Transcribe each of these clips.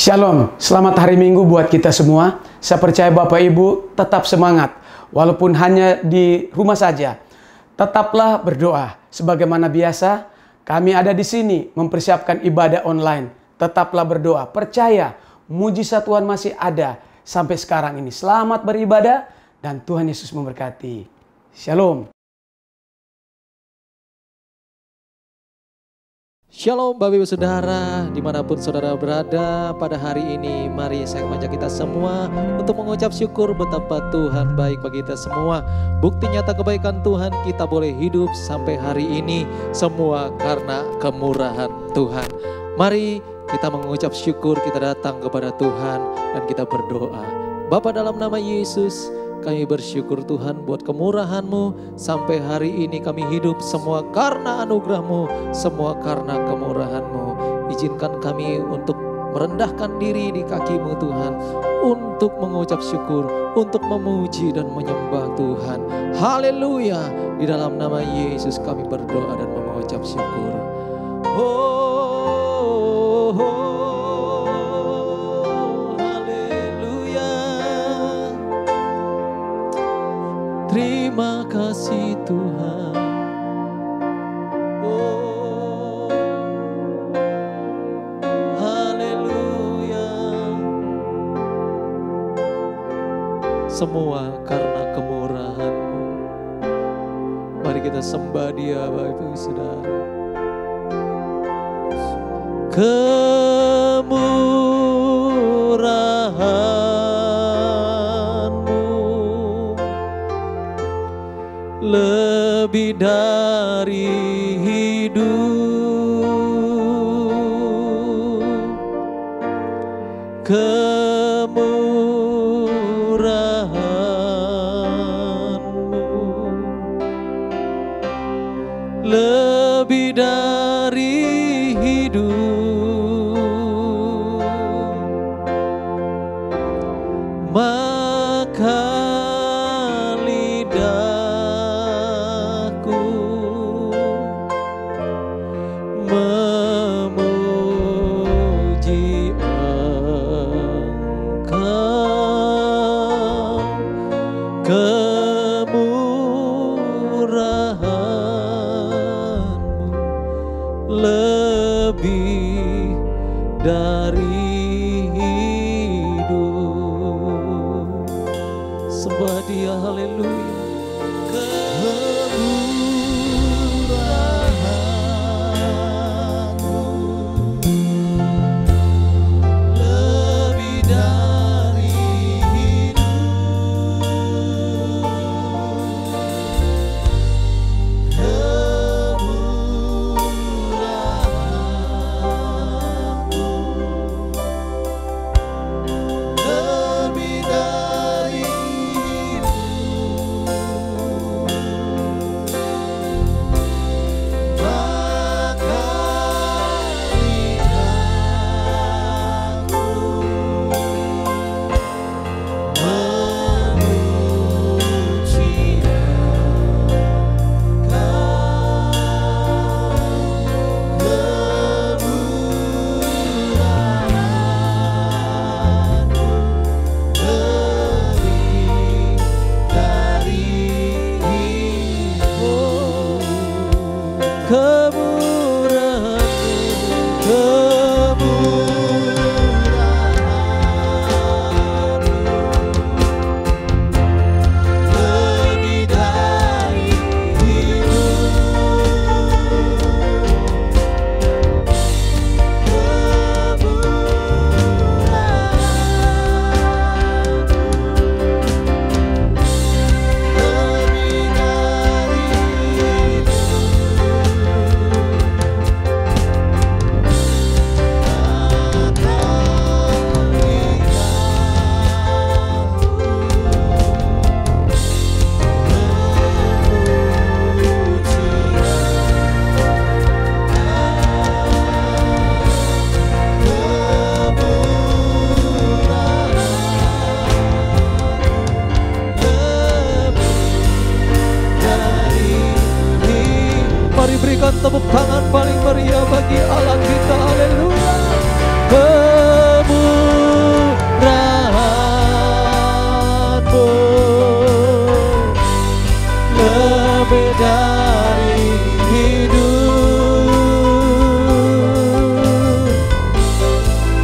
Shalom, selamat hari Minggu buat kita semua. Saya percaya Bapak Ibu tetap semangat, walaupun hanya di rumah saja. Tetaplah berdoa. Sebagaimana biasa, kami ada di sini mempersiapkan ibadah online. Tetaplah berdoa, percaya mujizat Tuhan masih ada sampai sekarang ini. Selamat beribadah dan Tuhan Yesus memberkati. Shalom. Shalom Bapak Ibu Saudara, dimanapun Saudara berada pada hari ini, mari saya mengajak kita semua untuk mengucap syukur betapa Tuhan baik bagi kita semua. Bukti nyata kebaikan Tuhan, kita boleh hidup sampai hari ini, semua karena kemurahan Tuhan. Mari kita mengucap syukur, kita datang kepada Tuhan dan kita berdoa. Bapa, dalam nama Yesus, kami bersyukur Tuhan buat kemurahan-Mu. Sampai hari ini kami hidup semua karena anugerah-Mu, semua karena kemurahan-Mu. Izinkan kami untuk merendahkan diri di kaki-Mu Tuhan, untuk mengucap syukur, untuk memuji dan menyembah Tuhan. Haleluya. Di dalam nama Yesus kami berdoa dan mengucap syukur. Terima kasih Tuhan. Oh, haleluya. Semua karena kemurahan-Mu. Mari kita sembah Dia, Bapak Ibu Saudara. Lebih dari hidup, kemurahan-Mu lebih dari hidup, maka memuji Engkau, kemurahan-Mu lebih dari hidup. Sembah Dia, haleluya.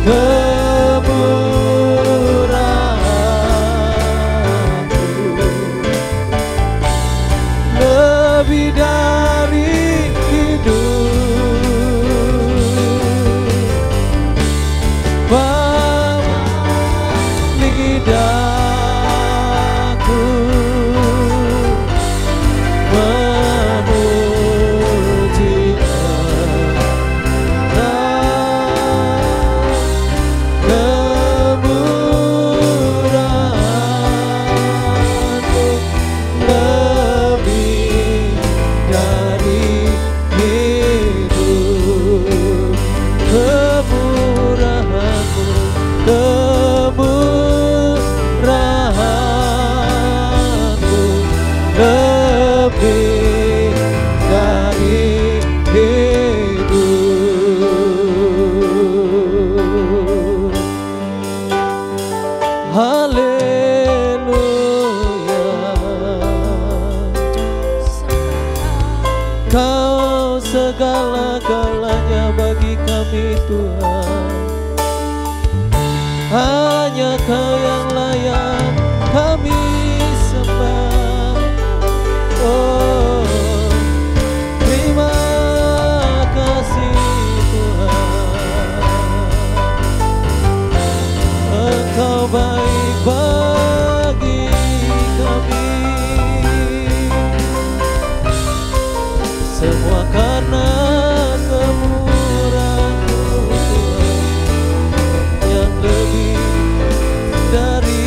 lebih dari Kau segala-galanya bagi kami Tuhan. Hanya Kau yang layak kami sembah. Oh, terima kasih Tuhan. Engkau baik bagi kami. Semua karena kemurahan-Mu yang lebih dari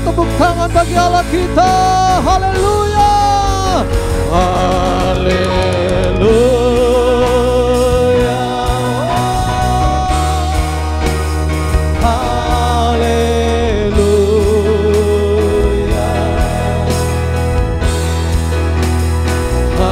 tepuk tangan bagi Allah kita. Haleluya. Haleluya. Haleluya. Haleluya. Haleluya.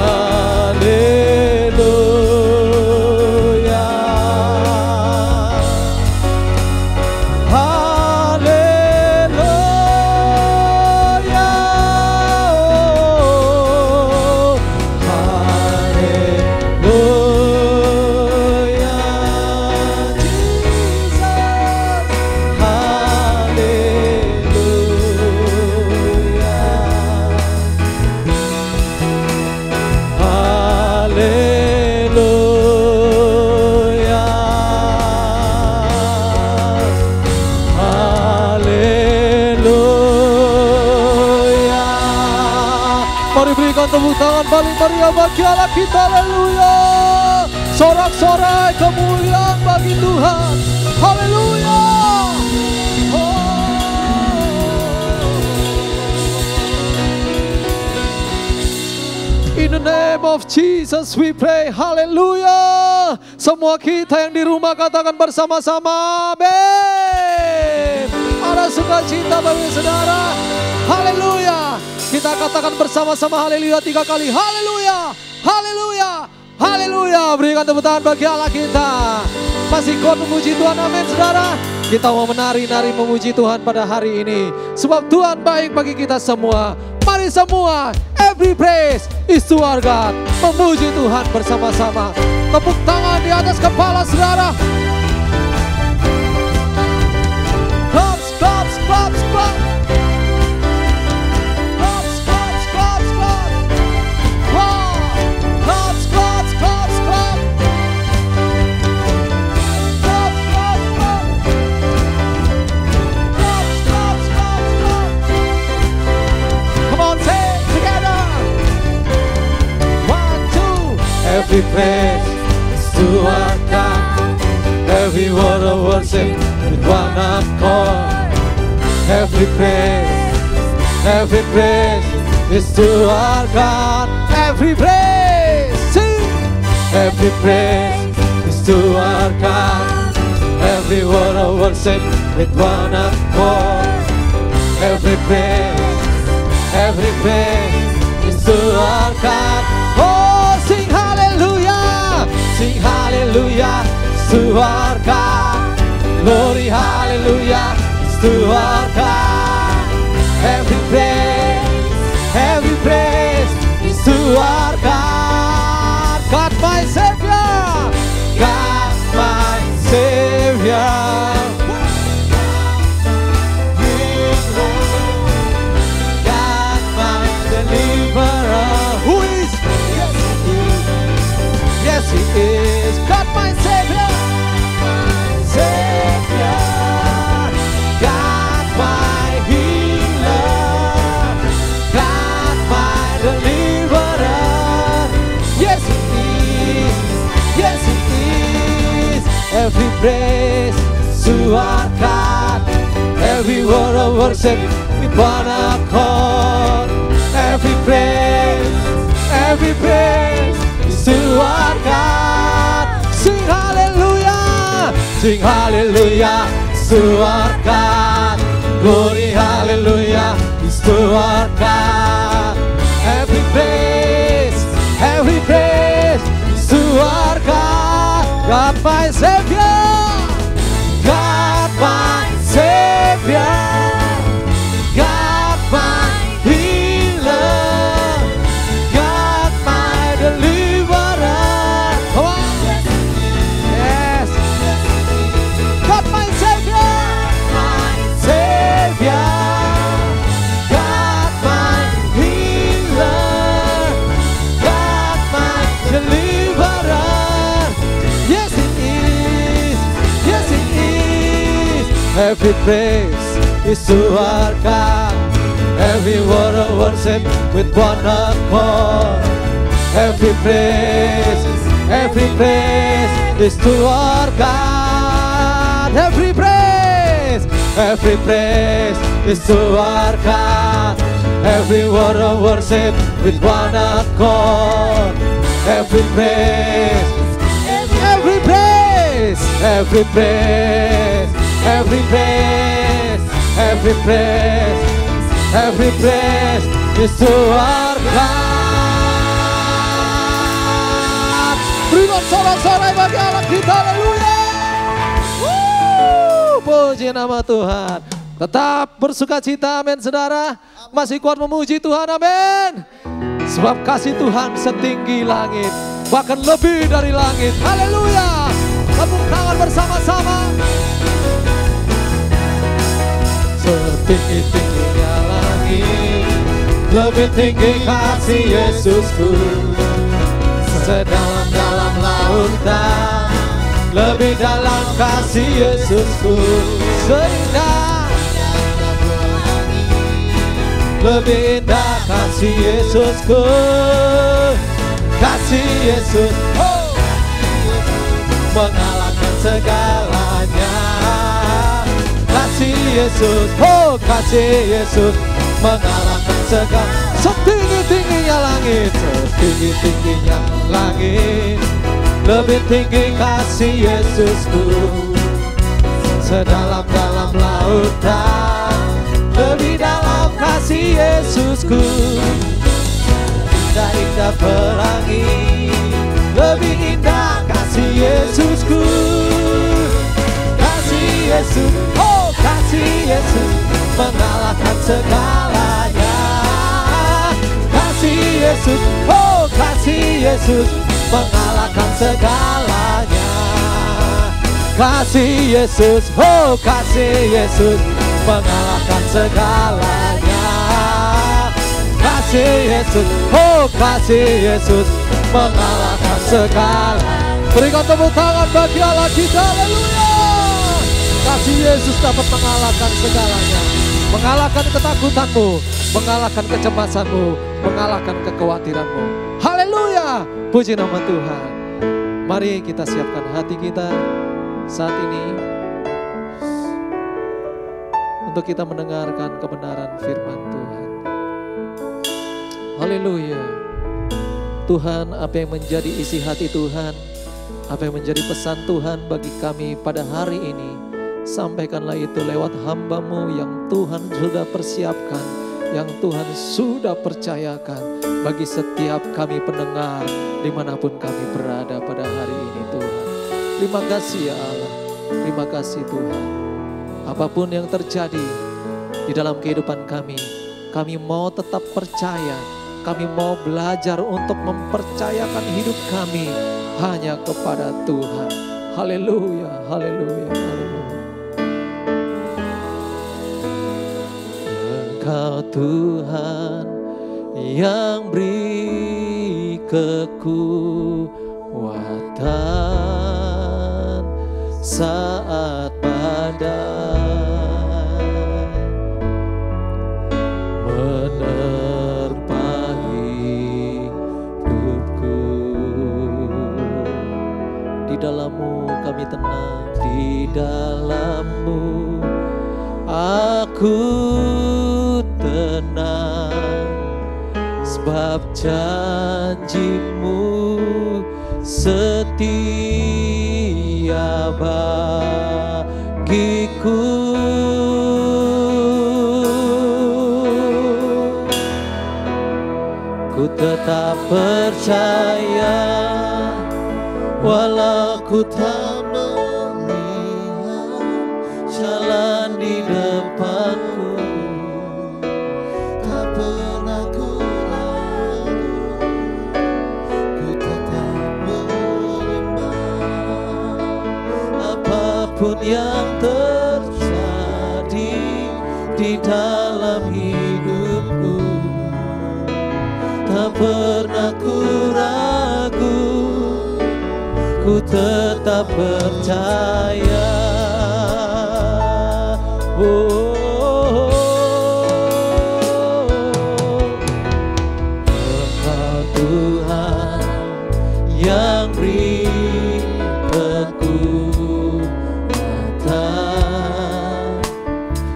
Mari berikan tepuk tangan paling meriah bagi Allah kita. Haleluya. Sorak-sorai kemuliaan bagi Tuhan. Haleluya. In the name of Jesus we pray. Haleluya. Semua kita yang di rumah katakan bersama-sama amin. Ada sukacita bagi saudara. Haleluya. Kita katakan bersama-sama haleluya 3 kali. Haleluya. Haleluya. Haleluya. Berikan tepuk tangan bagi Allah kita. Masih kuat memuji Tuhan, amin saudara. Kita mau menari-nari memuji Tuhan pada hari ini. Sebab Tuhan baik bagi kita semua. Mari semua, every praise is to our God. Memuji Tuhan bersama-sama. Tepuk tangan di atas kepala saudara. Claps, claps, claps, claps. Claps, claps, claps, claps. Claps, claps, claps, claps. Claps, claps, claps. Claps, claps, claps, claps. Come on, say it together. 1, 2. Every praise is to our God. Every word of worship with one accord. Every praise is to our God. Every praise, sing. Every praise is to our God. Every word of worship with one accord. Every praise is to our God. Oh, sing hallelujah, sing hallelujah to our God. Glory hallelujah to our God. Every praise is to our God. God my Savior, God my Savior. God my deliverer. Who is? Yes, He is. God my Savior, Savior. God my healer. God my deliverer. Yes, He is. Yes, He is. Every praise to our God. Every word of worship with one accord. Every praise is to our God. Sing hallelujah, sing hallelujah to our God. Glory hallelujah is to our God. Every praise is to our God. God my Savior, God my Savior. God my healer, God my deliverer. Come on. Yes. God my Savior, Savior. God my healer, God my deliverer. Yes, He is. Yes, He is. Every praise is to our God. Every word of worship with one accord. Every praise is to our God. Every praise is to our God. Every word of worship with one accord. Every praise is to our God. Berikan sorak-sorai bagi Allah kita, haleluya. Puji nama Tuhan. Tetap bersuka cita, amin saudara. Masih kuat memuji Tuhan, amin. Sebab kasih Tuhan setinggi langit, bahkan lebih dari langit, haleluya. Tepuk tangan bersama-sama. Setinggi-tingginya langit, lebih tinggi kasih Yesusku. Sedalam-dalam lautan, lebih dalam kasih Yesusku. Seindah lebih indah kasih Yesusku. Kasih Yesus, oh, mengalahkan segalanya. Kasih Yesus, oh, kasih Yesus mengalahkan segala. Setinggi-tingginya langit, setinggi-tingginya langit, lebih tinggi kasih Yesusku. Sedalam-dalam lautan, lebih dalam kasih Yesusku. Indah-indah pelangi, lebih indah kasih Yesusku. Kasih Yesus, oh, kasih Yesus mengalahkan segalanya. Kasih Yesus, oh, kasih Yesus mengalahkan segalanya. Kasih Yesus, oh, kasih Yesus mengalahkan segalanya. Kasih Yesus, oh, kasih Yesus mengalahkan segala. Berikan tepuk tangan bagi Allah kita, haleluya. Kasih Yesus dapat mengalahkan segalanya, mengalahkan ketakutanmu, mengalahkan kecemasanmu, mengalahkan kekhawatiranmu. Haleluya, puji nama Tuhan. Mari kita siapkan hati kita saat ini untuk kita mendengarkan kebenaran firman Tuhan. Haleluya. Tuhan, apa yang menjadi isi hati Tuhan, apa yang menjadi pesan Tuhan bagi kami pada hari ini, sampaikanlah itu lewat hamba-Mu yang Tuhan sudah persiapkan, yang Tuhan sudah percayakan bagi setiap kami pendengar dimanapun kami berada pada hari ini Tuhan. Terima kasih ya Allah, terima kasih Tuhan. Apapun yang terjadi di dalam kehidupan kami mau tetap percaya, kami mau belajar untuk mempercayakan hidup kami hanya kepada Tuhan. Haleluya, haleluya, haleluya. Engkau Tuhan yang beri kekuatan saat badai menerpa hidupku. Di dalam-Mu kami tenang, di dalam-Mu aku tenang, sebab janji-Mu setia bagiku. Ku tetap percaya walau ku tak melihat jalan di depanku. Tak pernah ku ragu, ku tetap beriman. Apapun yang terjadi di dalam hidupku, tak pernah ku ragu, ku tetap percaya. Oh, Engkau Tuhan yang beri kekuatan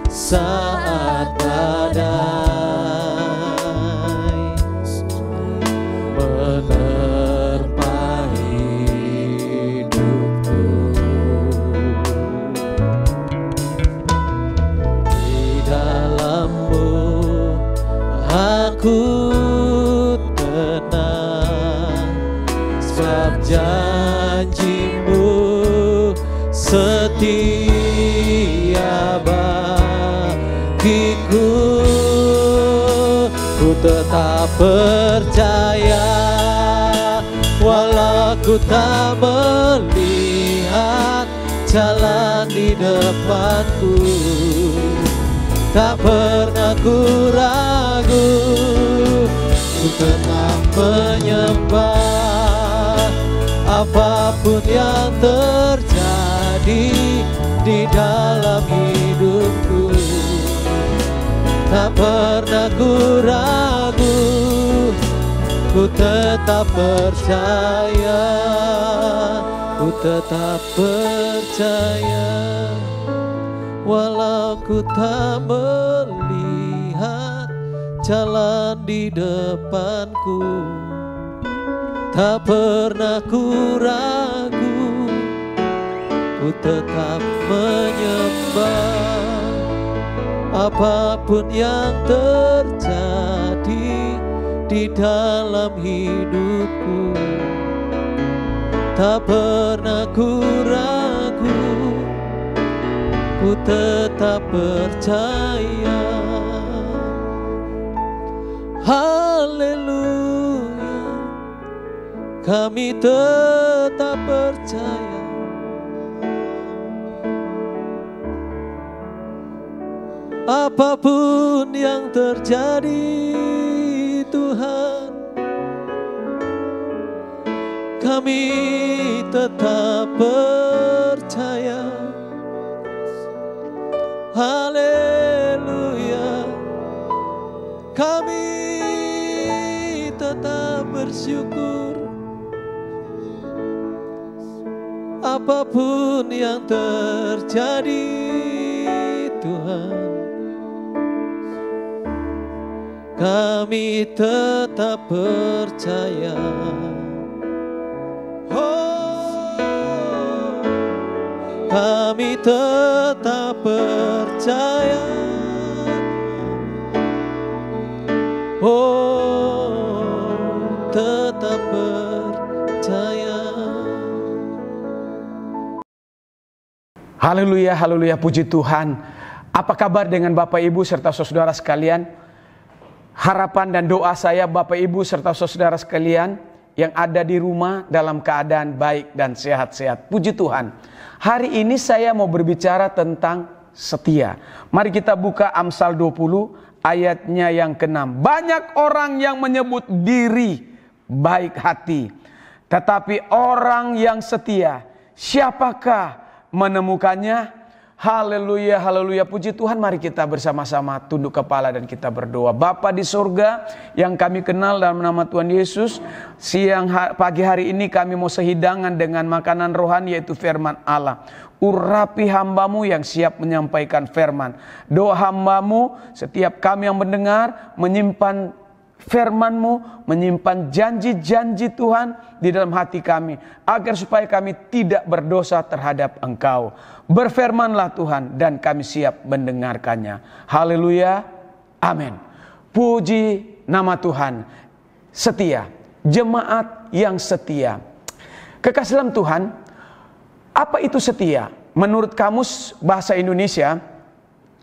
saat badai menerpa hidupku. Di dalam-Mu aku tenang, sebab janji-Mu setia bagiku. Ku tetap percaya walau ku tak melihat jalan di depanku. Tak pernah ku ragu, ku tetap menyembah. Apapun yang terjadi di dalam hidupku, tak pernah ku ragu, ku tetap percaya, ku tetap percaya. Walau ku tak melihat jalan di depanku, tak pernah ku ragu, ku tetap menyembah. Apapun yang terjadi di dalam hidupku, tak pernah ku ragu, ku tetap percaya. Haleluya, kami tetap percaya. Apapun yang terjadi Tuhan, kami tetap percaya. Haleluya, kami tetap bersyukur. Apapun yang terjadi Tuhan, kami tetap percaya. Oh, kami tetap percaya. Oh, tetap percaya. Haleluya, haleluya, puji Tuhan. Apa kabar dengan Bapak Ibu serta saudara sekalian? Harapan dan doa saya Bapak Ibu serta saudara sekalian yang ada di rumah dalam keadaan baik dan sehat-sehat. Puji Tuhan. Hari ini saya mau berbicara tentang setia. Mari kita buka Amsal 20 ayatnya yang ke-6. Banyak orang yang menyebut diri baik hati, tetapi orang yang setia, siapakah menemukannya? Haleluya, haleluya, puji Tuhan. Mari kita bersama-sama tunduk kepala dan kita berdoa. Bapa di surga yang kami kenal dalam nama Tuhan Yesus, pagi hari ini kami mau sehidangan dengan makanan rohani yaitu firman Allah. Urapi hambamu yang siap menyampaikan firman. Doa hambamu setiap kami yang mendengar menyimpan firman-Mu, menyimpan janji-janji Tuhan di dalam hati kami, agar supaya kami tidak berdosa terhadap Engkau. Berfirmanlah Tuhan dan kami siap mendengarkannya. Haleluya, amin. Puji nama Tuhan. Setia, jemaat yang setia. Kekasih dalam Tuhan, apa itu setia? Menurut Kamus Bahasa Indonesia,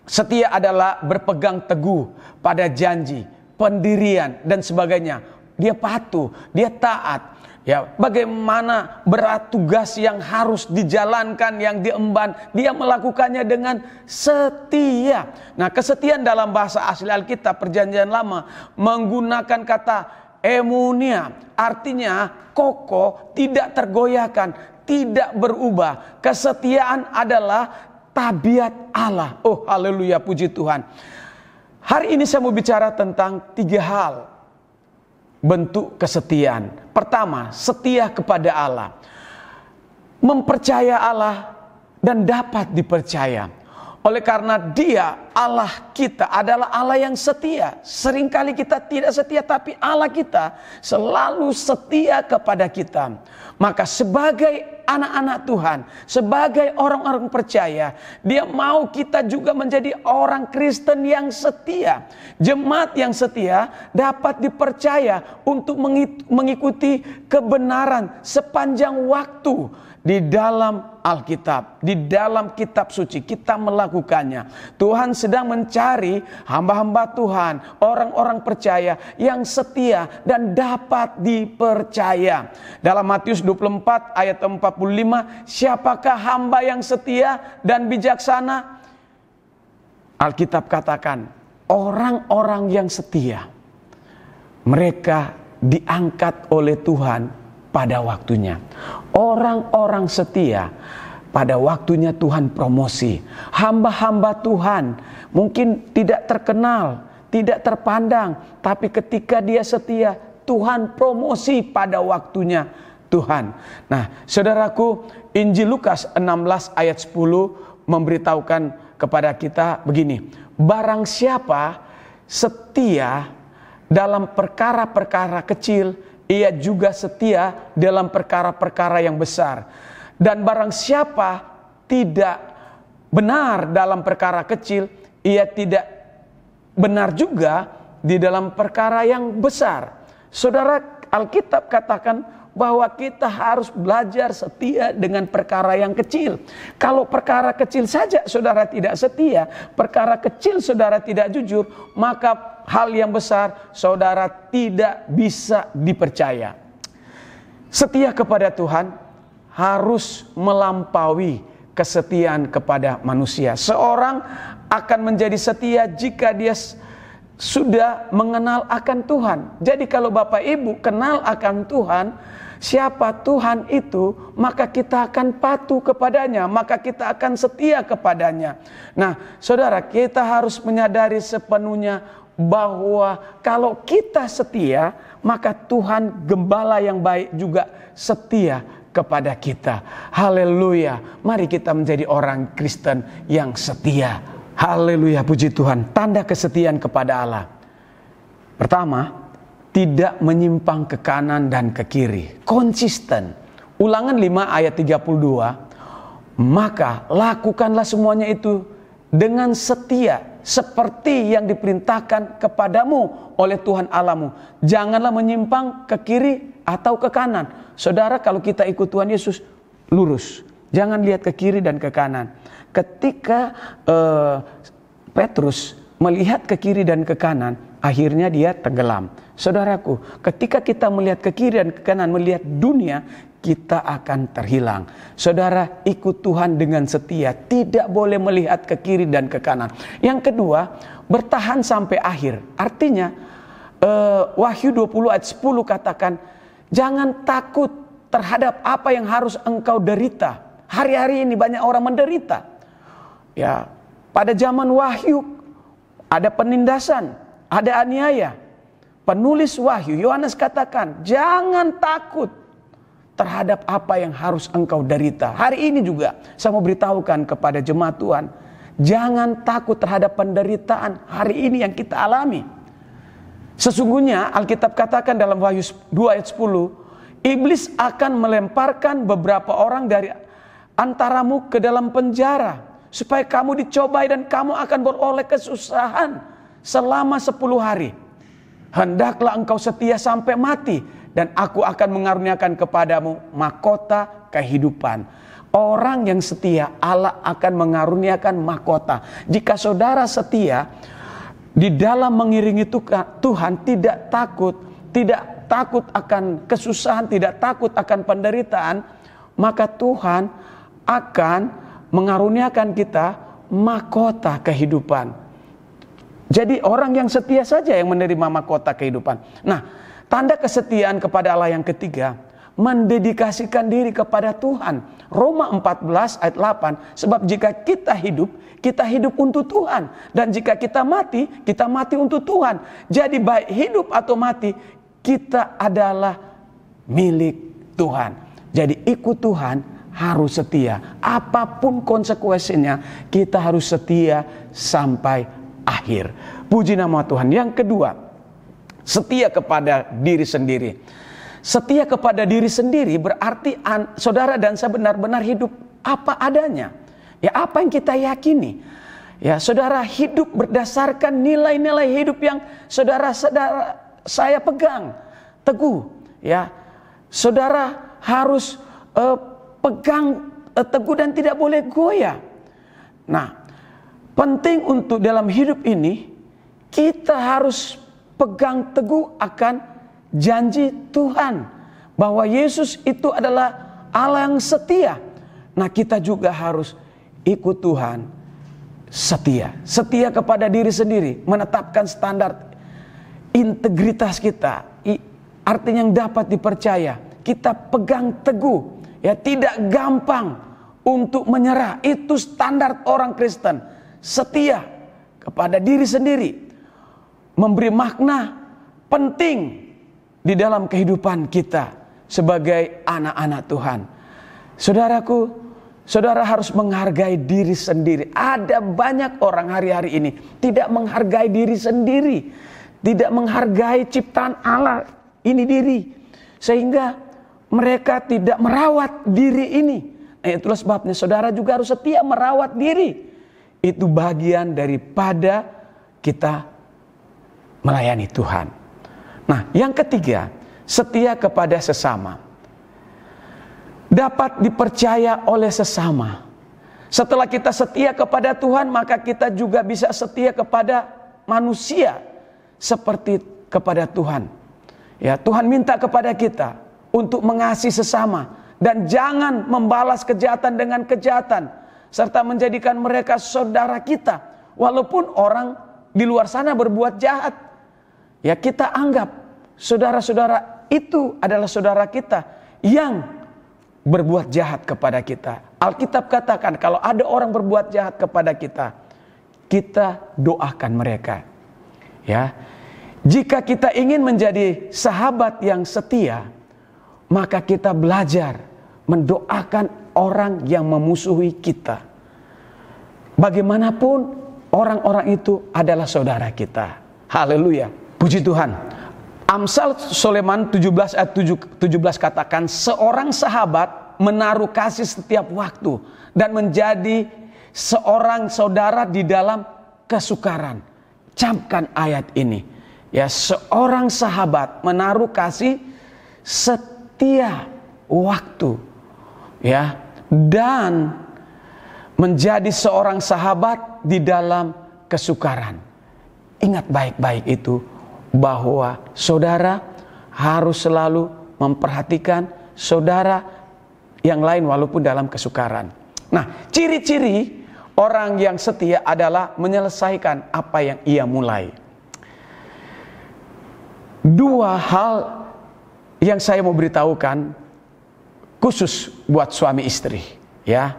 setia adalah berpegang teguh pada janji, pendirian dan sebagainya. Dia patuh, dia taat. Ya, bagaimana berat tugas yang harus dijalankan, yang diemban, dia melakukannya dengan setia. Nah, kesetiaan dalam bahasa asli Alkitab Perjanjian Lama menggunakan kata emunia, artinya kokoh, tidak tergoyahkan, tidak berubah. Kesetiaan adalah tabiat Allah. Oh, haleluya, puji Tuhan. Hari ini saya mau bicara tentang 3 hal bentuk kesetiaan. Pertama, setia kepada Allah. Mempercaya Allah dan dapat dipercaya. Oleh karena Dia, Allah kita adalah Allah yang setia. Seringkali kita tidak setia, tapi Allah kita selalu setia kepada kita. Maka sebagai anak-anak Tuhan, sebagai orang-orang percaya, Dia mau kita juga menjadi orang Kristen yang setia. Jemaat yang setia dapat dipercaya untuk mengikuti kebenaran sepanjang waktu di dalam Alkitab, di dalam kitab suci. Kita melakukannya. Tuhan sedang mencari hamba-hamba Tuhan, orang-orang percaya yang setia dan dapat dipercaya. Dalam Matius 24 ayat 45, siapakah hamba yang setia dan bijaksana? Alkitab katakan, orang-orang yang setia, mereka diangkat oleh Tuhan pada waktunya. Orang-orang setia pada waktunya Tuhan promosi. Hamba-hamba Tuhan mungkin tidak terkenal, tidak terpandang, tapi ketika dia setia, Tuhan promosi pada waktunya Tuhan. Nah, saudaraku, Injil Lukas 16 ayat 10 memberitahukan kepada kita begini. Barang siapa setia dalam perkara-perkara kecil, ia juga setia dalam perkara-perkara yang besar. Dan barang siapa tidak benar dalam perkara kecil, ia tidak benar juga di dalam perkara yang besar. Saudara, Alkitab katakan bahwa kita harus belajar setia dengan perkara yang kecil. Kalau perkara kecil saja saudara tidak setia, perkara kecil saudara tidak jujur, maka hal yang besar saudara tidak bisa dipercaya. Setia kepada Tuhan harus melampaui kesetiaan kepada manusia. Seorang akan menjadi setia jika dia sudah mengenal akan Tuhan. Jadi kalau Bapak Ibu kenal akan Tuhan, siapa Tuhan itu, maka kita akan patuh kepadanya, maka kita akan setia kepadanya. Nah, saudara, kita harus menyadari sepenuhnya bahwa kalau kita setia, maka Tuhan Gembala yang baik juga setia kepada kita. Haleluya. Mari kita menjadi orang Kristen yang setia. Haleluya, puji Tuhan. Tanda kesetiaan kepada Allah. Pertama, tidak menyimpang ke kanan dan ke kiri. Konsisten. Ulangan 5 ayat 32. Maka lakukanlah semuanya itu dengan setia, seperti yang diperintahkan kepadamu oleh Tuhan Allahmu. Janganlah menyimpang ke kiri atau ke kanan. Saudara, kalau kita ikut Tuhan Yesus, lurus. Jangan lihat ke kiri dan ke kanan. Ketika Petrus melihat ke kiri dan ke kanan, akhirnya dia tenggelam. Saudaraku, ketika kita melihat ke kiri dan ke kanan, melihat dunia, kita akan terhilang. Saudara, ikut Tuhan dengan setia, tidak boleh melihat ke kiri dan ke kanan. Yang kedua, bertahan sampai akhir. Artinya, Wahyu 20 ayat 10 katakan, jangan takut terhadap apa yang harus engkau derita. Hari-hari ini banyak orang menderita. Ya, pada zaman Wahyu ada penindasan, ada aniaya. Penulis Wahyu Yohanes katakan, jangan takut terhadap apa yang harus engkau derita. Hari ini juga saya mau beritahukan kepada jemaat Tuhan, jangan takut terhadap penderitaan hari ini yang kita alami. Sesungguhnya Alkitab katakan dalam Wahyu 2 ayat 10, iblis akan melemparkan beberapa orang dari antaramu ke dalam penjara, supaya kamu dicobai dan kamu akan beroleh kesusahan selama 10 hari. Hendaklah engkau setia sampai mati, dan aku akan mengaruniakan kepadamu mahkota kehidupan. Orang yang setia, Allah akan mengaruniakan mahkota. Jika saudara setia di dalam mengiringi Tuhan, tidak takut akan kesusahan, tidak takut akan penderitaan, maka Tuhan akan mengaruniakan kita mahkota kehidupan. Jadi orang yang setia saja yang menerima mahkota kehidupan. Nah, tanda kesetiaan kepada Allah yang ketiga, mendedikasikan diri kepada Tuhan. Roma 14 ayat 8, sebab jika kita hidup untuk Tuhan. Dan jika kita mati untuk Tuhan. Jadi baik hidup atau mati, kita adalah milik Tuhan. Jadi ikut Tuhan harus setia. Apapun konsekuensinya, kita harus setia sampai akhir. Puji nama Tuhan. Yang kedua, setia kepada diri sendiri. Setia kepada diri sendiri berarti saudara dan saya benar-benar hidup apa adanya. Ya, apa yang kita yakini. Ya, saudara hidup berdasarkan nilai-nilai hidup yang saudara-saudara saya pegang teguh. Ya, saudara harus pegang teguh dan tidak boleh goyah. Nah, penting untuk dalam hidup ini kita harus pegang teguh akan janji Tuhan bahwa Yesus itu adalah Allah yang setia. Nah, kita juga harus ikut Tuhan setia. Setia kepada diri sendiri, menetapkan standar integritas kita, artinya yang dapat dipercaya. Kita pegang teguh, ya, tidak gampang untuk menyerah. Itu standar orang Kristen. Setia kepada diri sendiri. Memberi makna penting di dalam kehidupan kita sebagai anak-anak Tuhan. Saudaraku, saudara harus menghargai diri sendiri. Ada banyak orang hari-hari ini tidak menghargai diri sendiri. Tidak menghargai ciptaan Allah ini diri. Sehingga mereka tidak merawat diri ini. Nah, itulah sebabnya saudara juga harus setia merawat diri. Itu bagian daripada kita melayani Tuhan. Nah, yang ketiga, setia kepada sesama. Dapat dipercaya oleh sesama. Setelah kita setia kepada Tuhan, maka kita juga bisa setia kepada manusia seperti kepada Tuhan. Ya, Tuhan minta kepada kita untuk mengasihi sesama dan jangan membalas kejahatan dengan kejahatan, serta menjadikan mereka saudara kita. Walaupun orang di luar sana berbuat jahat, ya kita anggap saudara-saudara itu adalah saudara kita yang berbuat jahat kepada kita. Alkitab katakan kalau ada orang berbuat jahat kepada kita, kita doakan mereka. Ya, jika kita ingin menjadi sahabat yang setia, maka kita belajar mendoakan orang yang memusuhi kita. Bagaimanapun orang-orang itu adalah saudara kita. Haleluya. Puji Tuhan. Amsal Soleman 17 ayat 17 katakan, seorang sahabat menaruh kasih setiap waktu dan menjadi seorang saudara di dalam kesukaran. Camkan ayat ini. Ya, seorang sahabat menaruh kasih setiap waktu. Ya, dan menjadi seorang sahabat di dalam kesukaran. Ingat baik-baik itu, bahwa saudara harus selalu memperhatikan saudara yang lain walaupun dalam kesukaran. Nah, ciri-ciri orang yang setia adalah menyelesaikan apa yang ia mulai. Dua hal yang saya mau beritahukan khusus buat suami istri, ya.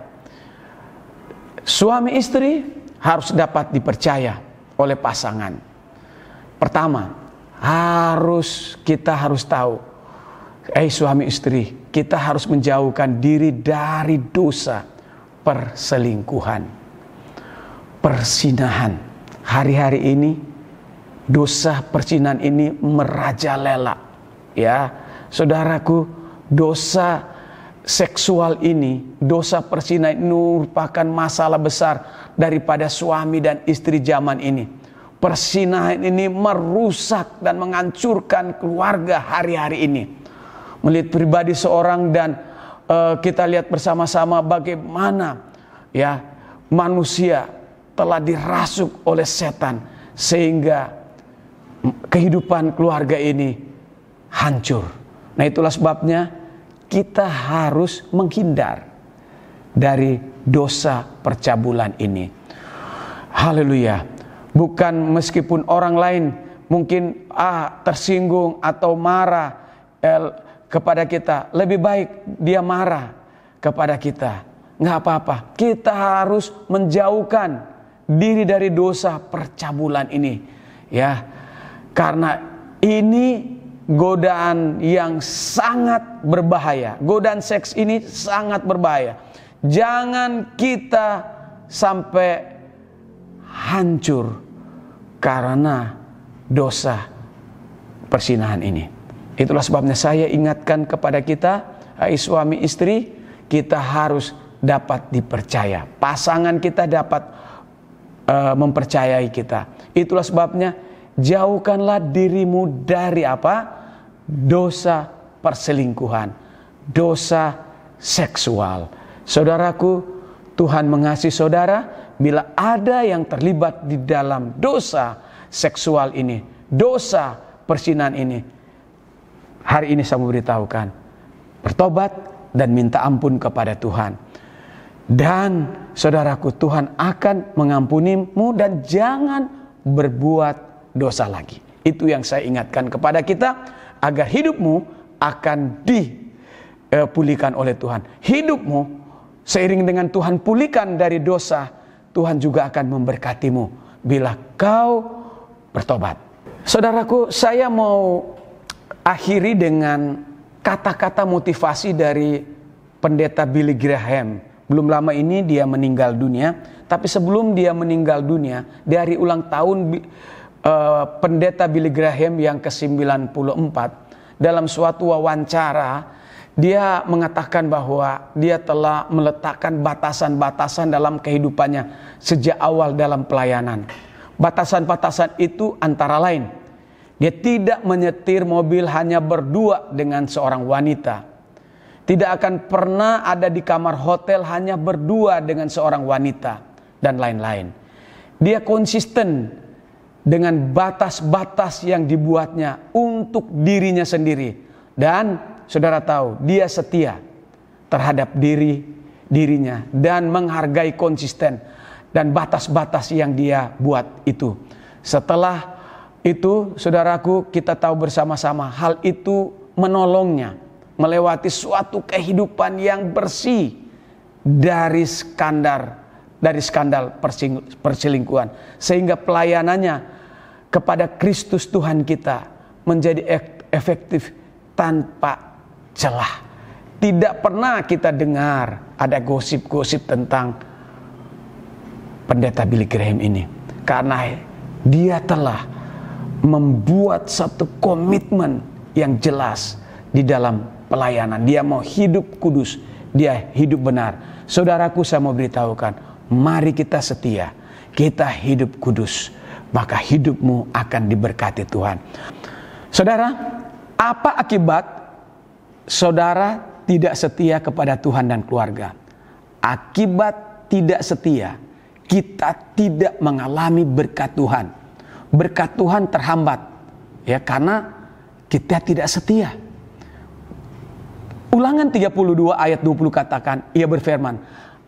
Suami istri harus dapat dipercaya oleh pasangan. Pertama, kita harus tahu, suami istri, kita harus menjauhkan diri dari dosa perselingkuhan, persinahan. Hari-hari ini dosa persinahan ini merajalela, ya. Saudaraku, dosa seksual ini, dosa persinahan ini merupakan masalah besar daripada suami dan istri zaman ini. Persinahan ini merusak dan menghancurkan keluarga hari-hari ini. Melihat pribadi seorang dan kita lihat bersama-sama bagaimana ya manusia telah dirasuk oleh setan sehingga kehidupan keluarga ini hancur. Nah, itulah sebabnya kita harus menghindar dari dosa percabulan ini. Haleluya. Bukan meskipun orang lain mungkin tersinggung atau marah kepada kita, lebih baik dia marah kepada kita. Nggak apa-apa. Kita harus menjauhkan diri dari dosa percabulan ini, ya. Karena ini godaan yang sangat berbahaya. Godaan seks ini sangat berbahaya. Jangan kita sampai hancur karena dosa persinahan ini. Itulah sebabnya saya ingatkan kepada kita, hai suami istri, kita harus dapat dipercaya. Pasangan kita dapat mempercayai kita. Itulah sebabnya jauhkanlah dirimu dari apa? Dosa perselingkuhan, dosa seksual. Saudaraku, Tuhan mengasihi saudara. Bila ada yang terlibat di dalam dosa seksual ini, dosa persinahan ini, hari ini saya memberitahukan, bertobat dan minta ampun kepada Tuhan. Dan saudaraku, Tuhan akan mengampunimu dan jangan berbuat dosa lagi. Itu yang saya ingatkan kepada kita, agar hidupmu akan dipulihkan oleh Tuhan. Hidupmu Seiring dengan Tuhan pulihkan dari dosa, Tuhan juga akan memberkatimu bila kau bertobat. Saudaraku, saya mau akhiri dengan kata-kata motivasi dari pendeta Billy Graham. Belum lama ini dia meninggal dunia, tapi sebelum dia meninggal dunia, di hari ulang tahun pendeta Billy Graham yang ke-94, dalam suatu wawancara dia mengatakan bahwa dia telah meletakkan batasan-batasan dalam kehidupannya sejak awal dalam pelayanan. Batasan-batasan itu antara lain, dia tidak menyetir mobil hanya berdua dengan seorang wanita. Tidak akan pernah ada di kamar hotel hanya berdua dengan seorang wanita, dan lain-lain. Dia konsisten dengan batas-batas yang dibuatnya untuk dirinya sendiri. Dan saudara tahu, dia setia terhadap dirinya dan menghargai konsisten dan batas-batas yang dia buat itu. Setelah itu, saudaraku, kita tahu bersama-sama hal itu menolongnya melewati suatu kehidupan yang bersih dari skandal perselingkuhan, sehingga pelayanannya kepada Kristus Tuhan kita menjadi efektif tanpa celah. Tidak pernah kita dengar ada gosip-gosip tentang pendeta Billy Graham ini, karena dia telah membuat satu komitmen yang jelas di dalam pelayanan. Dia mau hidup kudus, dia hidup benar. Saudaraku, saya mau beritahukan, mari kita setia, kita hidup kudus, maka hidupmu akan diberkati Tuhan. Saudara, apa akibat saudara tidak setia kepada Tuhan dan keluarga? Akibat tidak setia, kita tidak mengalami berkat Tuhan. Berkat Tuhan terhambat, ya, karena kita tidak setia. Ulangan 32 ayat 20 katakan, ia berfirman,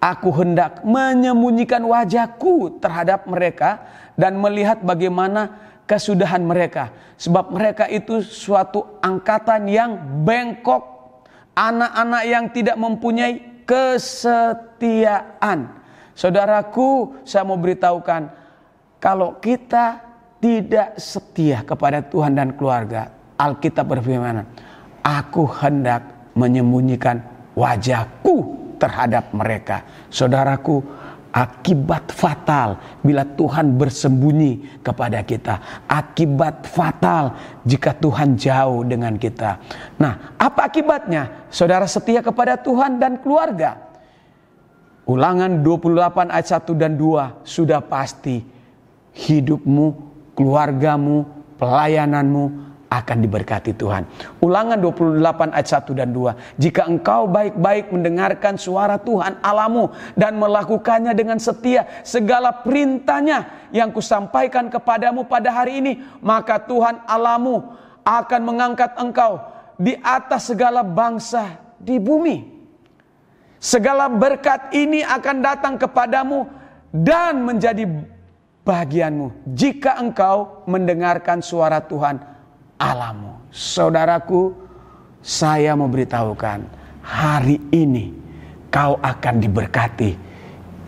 aku hendak menyembunyikan wajahku terhadap mereka dan melihat bagaimana kesudahan mereka. Sebab mereka itu suatu angkatan yang bengkok, anak-anak yang tidak mempunyai kesetiaan. Saudaraku, saya mau beritahukan, kalau kita tidak setia kepada Tuhan dan keluarga, Alkitab berfirman, aku hendak menyembunyikan wajahku terhadap mereka. Saudaraku, akibat fatal bila Tuhan bersembunyi kepada kita. Akibat fatal jika Tuhan jauh dengan kita. Nah, apa akibatnya? Saudara setia kepada Tuhan dan keluarga. Ulangan 28 ayat 1 dan 2 sudah pasti hidupmu, keluargamu, pelayananmu akan diberkati Tuhan. Ulangan 28 ayat 1 dan 2. Jika engkau baik-baik mendengarkan suara Tuhan Allahmu dan melakukannya dengan setia segala perintahnya yang kusampaikan kepadamu pada hari ini, maka Tuhan Allahmu akan mengangkat engkau di atas segala bangsa di bumi. Segala berkat ini akan datang kepadamu dan menjadi bagianmu jika engkau mendengarkan suara Tuhan Allahmu. Saudaraku, saya mau beritahukan, hari ini kau akan diberkati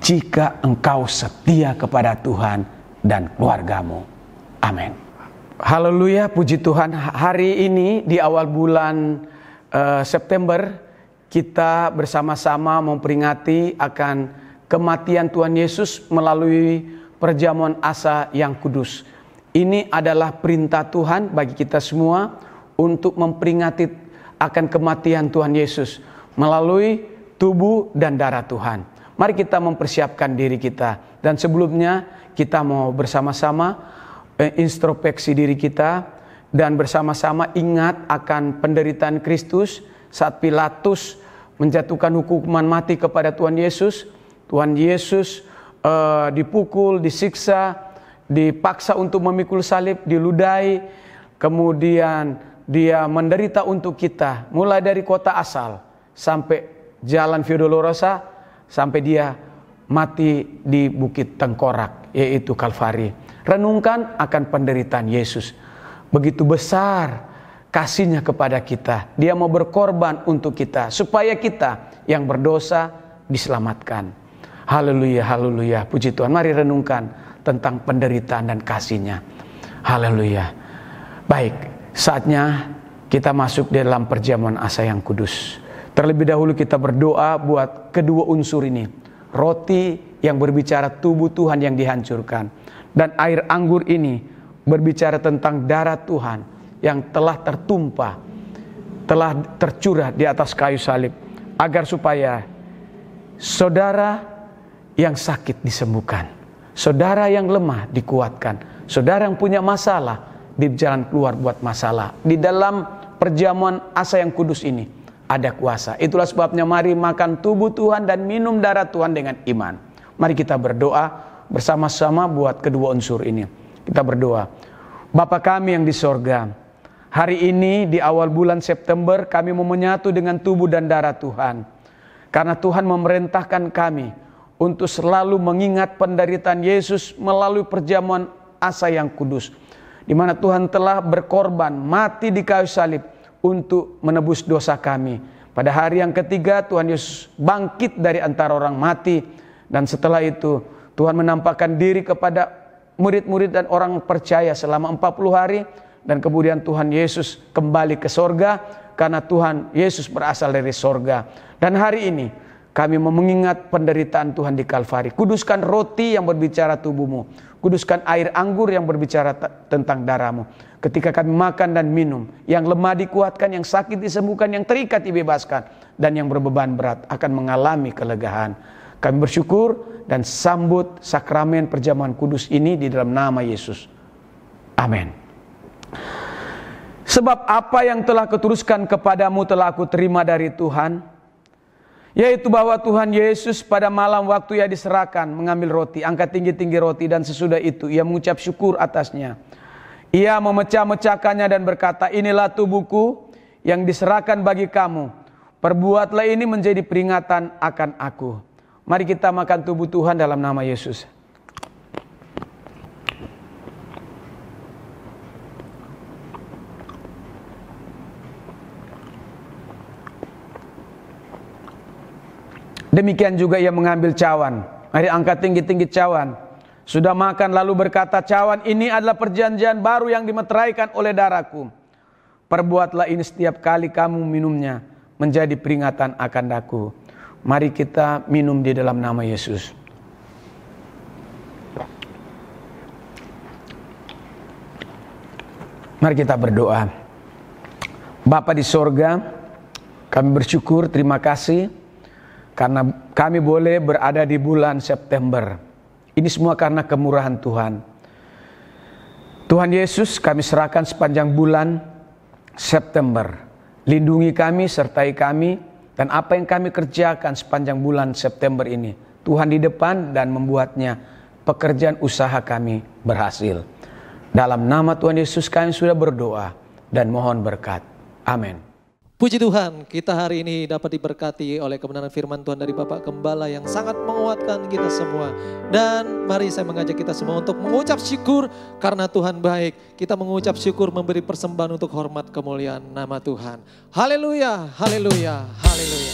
jika engkau setia kepada Tuhan dan keluargamu. Amin. Haleluya, puji Tuhan. Hari ini di awal bulan September, kita bersama-sama memperingati akan kematian Tuhan Yesus melalui perjamuan asa yang kudus. Ini adalah perintah Tuhan bagi kita semua untuk memperingati akan kematian Tuhan Yesus melalui tubuh dan darah Tuhan. Mari kita mempersiapkan diri kita. Dan sebelumnya kita mau bersama-sama introspeksi diri kita dan bersama-sama ingat akan penderitaan Kristus saat Pilatus menjatuhkan hukuman mati kepada Tuhan Yesus. Tuhan Yesus dipukul, disiksa, dipaksa untuk memikul salib, diludahi, kemudian dia menderita untuk kita, mulai dari kota asal sampai jalan Via Dolorosa, sampai dia mati di Bukit Tengkorak, yaitu Kalvari. Renungkan akan penderitaan Yesus. Begitu besar kasihnya kepada kita. Dia mau berkorban untuk kita, supaya kita yang berdosa diselamatkan. Haleluya, haleluya, puji Tuhan. Mari renungkan tentang penderitaan dan kasih-Nya. Haleluya. Baik, saatnya kita masuk dalam perjamuan asa yang kudus. Terlebih dahulu kita berdoa buat kedua unsur ini. Roti yang berbicara tubuh Tuhan yang dihancurkan, dan air anggur ini berbicara tentang darah Tuhan yang telah tertumpah, telah tercurah di atas kayu salib, agar supaya saudara yang sakit disembuhkan, saudara yang lemah dikuatkan, saudara yang punya masalah di jalan keluar buat masalah. Di dalam perjamuan asa yang kudus ini ada kuasa. Itulah sebabnya mari makan tubuh Tuhan dan minum darah Tuhan dengan iman. Mari kita berdoa bersama-sama buat kedua unsur ini. Kita berdoa. Bapa kami yang di sorga, hari ini di awal bulan September kami mau menyatu dengan tubuh dan darah Tuhan. Karena Tuhan memerintahkan kami untuk selalu mengingat penderitaan Yesus melalui perjamuan asa yang kudus, di mana Tuhan telah berkorban mati di kayu salib untuk menebus dosa kami. Pada hari yang ketiga Tuhan Yesus bangkit dari antara orang mati, dan setelah itu Tuhan menampakkan diri kepada murid-murid dan orang percaya selama 40 hari, dan kemudian Tuhan Yesus kembali ke sorga karena Tuhan Yesus berasal dari sorga. Dan hari ini kami mengingat penderitaan Tuhan di Kalvari. Kuduskan roti yang berbicara tubuh-Mu, kuduskan air anggur yang berbicara tentang darah-Mu. Ketika kami makan dan minum, yang lemah dikuatkan, yang sakit disembuhkan, yang terikat dibebaskan, dan yang berbeban berat akan mengalami kelegaan. Kami bersyukur dan sambut sakramen perjamuan kudus ini di dalam nama Yesus. Amin. Sebab apa yang telah kuteruskan kepadamu telah aku terima dari Tuhan, yaitu bahwa Tuhan Yesus pada malam waktu Ia diserahkan mengambil roti, angkat tinggi-tinggi roti, dan sesudah itu Ia mengucap syukur atasnya. Ia memecah-mecahkannya dan berkata, inilah tubuhku yang diserahkan bagi kamu. Perbuatlah ini menjadi peringatan akan aku. Mari kita makan tubuh Tuhan dalam nama Yesus. Demikian juga Ia mengambil cawan. Mari angkat tinggi-tinggi cawan. Sudah makan lalu berkata, cawan ini adalah perjanjian baru yang dimeteraikan oleh darahku. Perbuatlah ini setiap kali kamu minumnya menjadi peringatan akan aku. Mari kita minum di dalam nama Yesus. Mari kita berdoa. Bapa di sorga, kami bersyukur, terima kasih karena kami boleh berada di bulan September. Ini semua karena kemurahan Tuhan. Tuhan Yesus, kami serahkan sepanjang bulan September. Lindungi kami, sertai kami, dan apa yang kami kerjakan sepanjang bulan September ini, Tuhan di depan dan membuatnya pekerjaan usaha kami berhasil. Dalam nama Tuhan Yesus kami sudah berdoa dan mohon berkat. Amin. Puji Tuhan, kita hari ini dapat diberkati oleh kebenaran firman Tuhan dari Bapak Gembala yang sangat menguatkan kita semua. Dan mari saya mengajak kita semua untuk mengucap syukur karena Tuhan baik. Kita mengucap syukur, memberi persembahan untuk hormat kemuliaan nama Tuhan. Haleluya, haleluya, haleluya.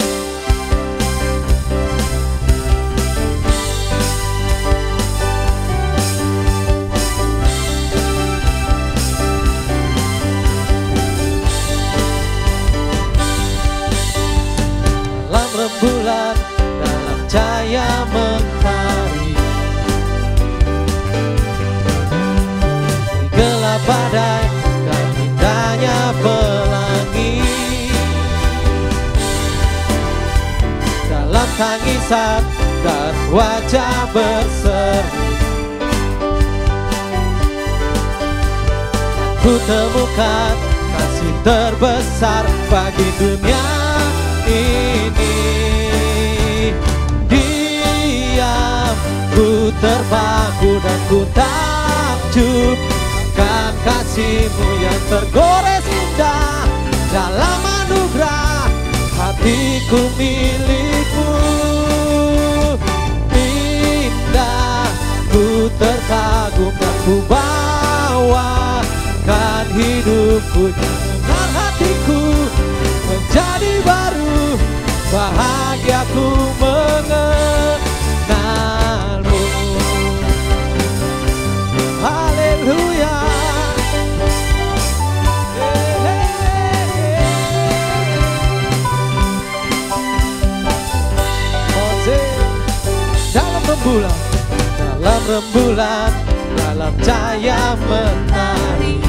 Rembulan dalam cahaya mentari, gelap badai dan indahnya pelangi, dalam tangisan dan wajah berseri, ku temukan kasih terbesar bagi dunia ini. Diam, ku terpaku dan ku takjub akan kasih-Mu yang tergores indah. Dalam anugerah hatiku milik-Mu, indah, ku terkagum dan ku bawakan hidupku, dengan hatiku menjadi baru bahagiaku mengenalmu. Haleluya. Dalam rembulan, dalam rembulan, dalam cahaya mentari,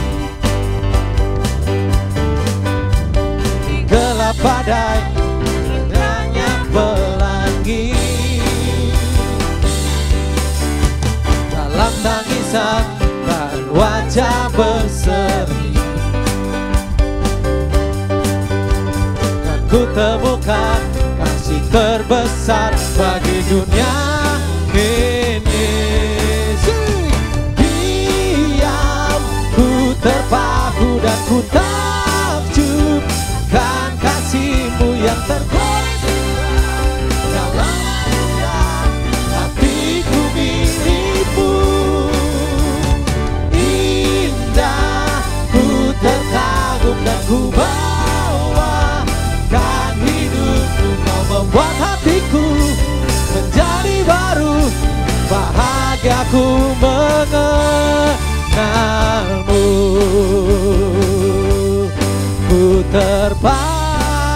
gelap badai, terangnya pelangi. Dalam tangisan dan wajah berseri, kan ku temukan kasih terbesar bagi dunia ini. Diam, ku terpaku dan ku takjub kan kasihmu yang tergores dalam hatiku milikmu. Indah, ku terkagum dan ku bawakan hidupku. Kau membuat hatiku menjadi baru, bahagiaku mengenalmu. Ku terpaku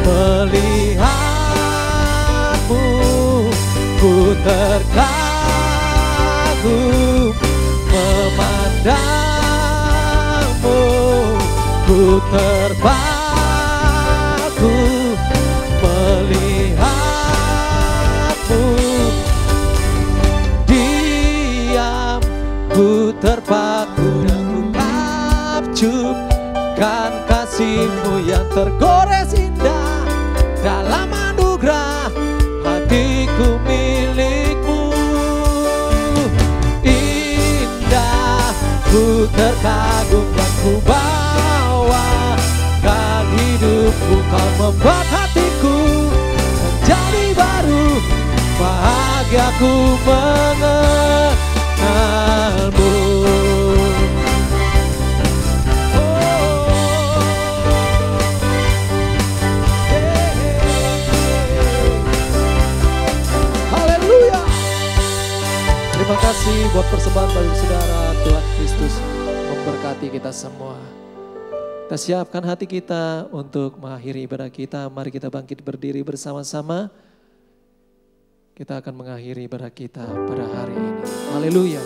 melihatmu, ku terkagum memandangmu, ku terpaku melihatmu. Diam, ku terpaku dan ku takjub kan kasihmu yang tergores indah. Dalam anugerah hatiku milikmu. Indah, ku terkagum dan ku bawakan hidupku. Kau membuat hatiku menjadi baru, bahagiaku mengenalmu. Haleluya. Terima kasih buat persembahan bagi saudara. Tuhan Kristus memberkati kita semua. Kita siapkan hati kita untuk mengakhiri ibadah kita. Mari kita bangkit berdiri bersama-sama. Kita akan mengakhiri ibadah kita pada hari ini. Haleluya.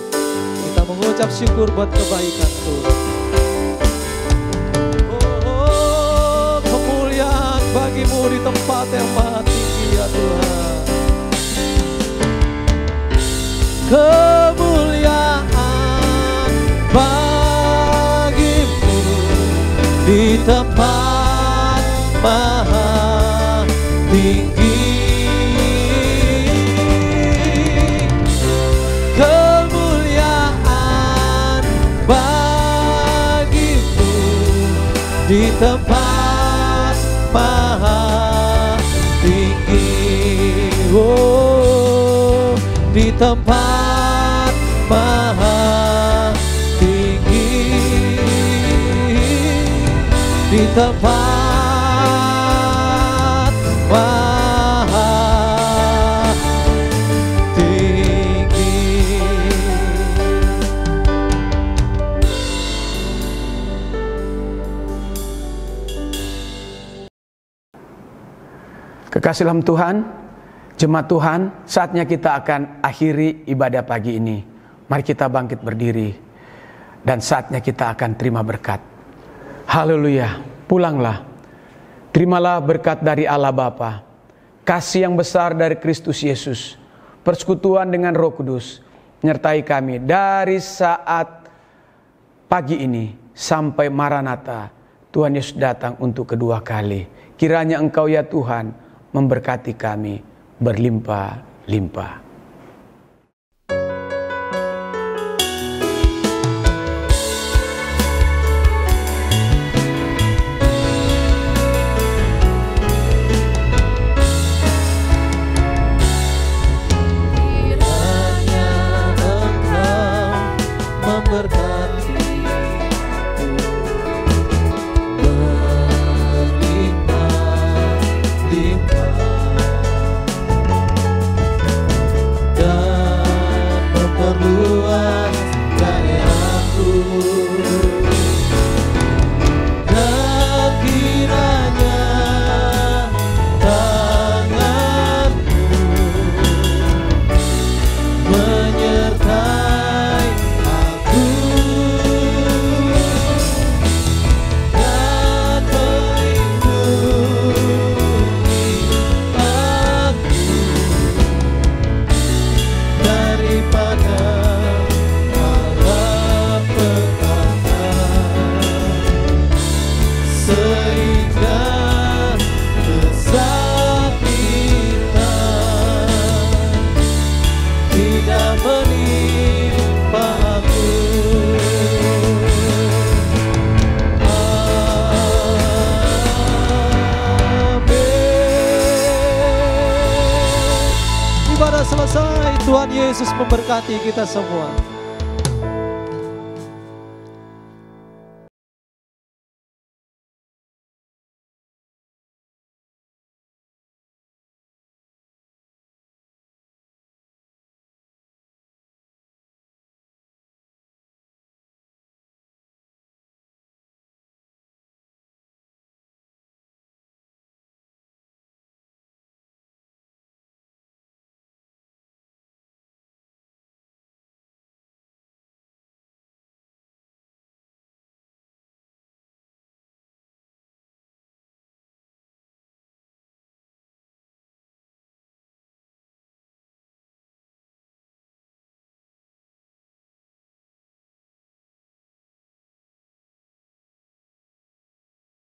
Kita mengucap syukur buat kebaikan Tuhan. Oh, kemuliaan bagimu di tempat yang maha tinggi ya Tuhan. Kemuliaan bagimu di tempat maha tinggi. Kemuliaan bagimu di tempat maha tinggi. Oh, di tempat maha tinggi, di tempat maha tinggi. Kekasih dalam Tuhan, jemaat Tuhan, saatnya kita akan akhiri ibadah pagi ini. Mari kita bangkit berdiri dan saatnya kita akan terima berkat. Haleluya, pulanglah. Terimalah berkat dari Allah Bapa, kasih yang besar dari Kristus Yesus, persekutuan dengan Roh Kudus, menyertai kami dari saat pagi ini sampai Maranatha, Tuhan Yesus datang untuk kedua kali. Kiranya Engkau ya Tuhan memberkati kami berlimpah-limpah. Berlimpah Tuhan Yesus memberkati kita semua.